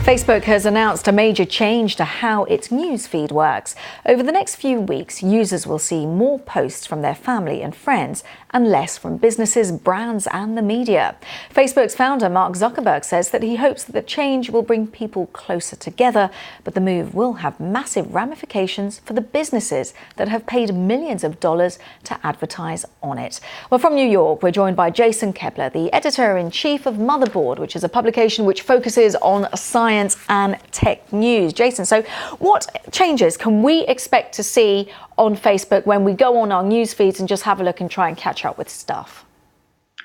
Facebook has announced a major change to how its news feed works. Over the next few weeks, users will see more posts from their family and friends and less from businesses, brands and the media. Facebook's founder, Mark Zuckerberg, says that he hopes that the change will bring people closer together, but the move will have massive ramifications for the businesses that have paid millions of dollars to advertise on it. Well, from New York, we're joined by Jason Koebler, the editor-in-chief of Motherboard, which is a publication which focuses on science and tech news. Jason, so what changes can we expect to see on Facebook when we go on our news feeds and just have a look and try and catch up with stuff?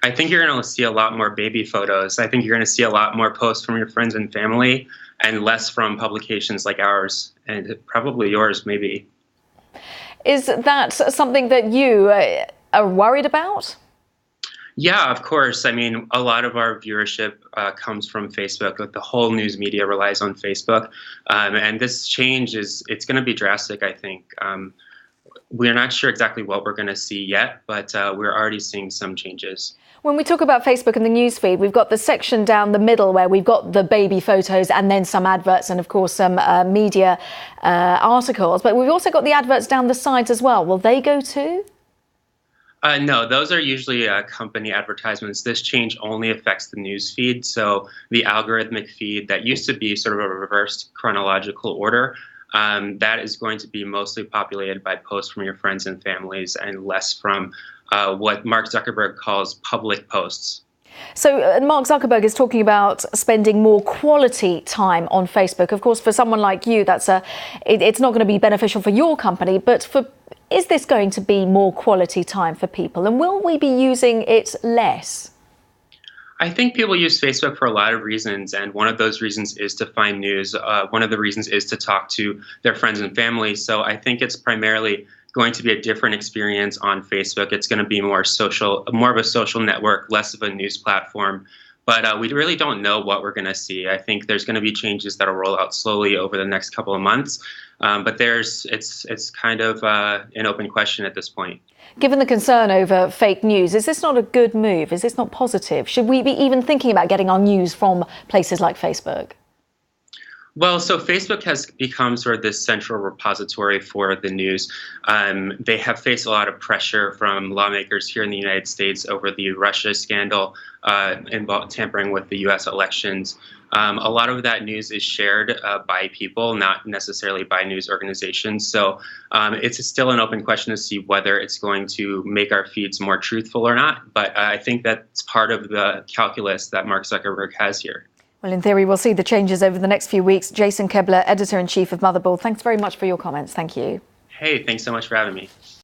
I think you're going to see a lot more baby photos. I think you're going to see a lot more posts from your friends and family and less from publications like ours and probably yours, maybe. Is that something that you are worried about? Yeah, of course. I mean, a lot of our viewership comes from Facebook. Like the whole news media relies on Facebook. And this change it's going to be drastic, I think. We're not sure exactly what we're going to see yet, but we're already seeing some changes. When we talk about Facebook and the newsfeed, we've got the section down the middle where we've got the baby photos and then some adverts and, of course, some media articles. But we've also got the adverts down the sides as well. Will they go too? No, those are usually company advertisements. This change only affects the news feed. So the algorithmic feed that used to be sort of a reversed chronological order, that is going to be mostly populated by posts from your friends and families and less from what Mark Zuckerberg calls public posts. So Mark Zuckerberg is talking about spending more quality time on Facebook. Of course, for someone like you, it's not going to be beneficial for your company, but is this going to be more quality time for people? And will we be using it less? I think people use Facebook for a lot of reasons, and one of those reasons is to find news. One of the reasons is to talk to their friends and family. So I think it's primarily going to be a different experience on Facebook. It's going to be more of a social network, less of a news platform. But we really don't know what we're going to see. I think there's going to be changes that will roll out slowly over the next couple of months. But it's kind of an open question at this point. Given the concern over fake news, is this not a good move? Is this not positive? Should we be even thinking about getting our news from places like Facebook? Well, so Facebook has become sort of this central repository for the news. They have faced a lot of pressure from lawmakers here in the United States over the Russia scandal involved tampering with the U.S. elections. A lot of that news is shared by people, not necessarily by news organizations. So it's still an open question to see whether it's going to make our feeds more truthful or not. But I think that's part of the calculus that Mark Zuckerberg has here. Well, in theory, we'll see the changes over the next few weeks. Jason Koebler, editor-in-chief of Motherboard, thanks very much for your comments. Thank you. Hey, thanks so much for having me.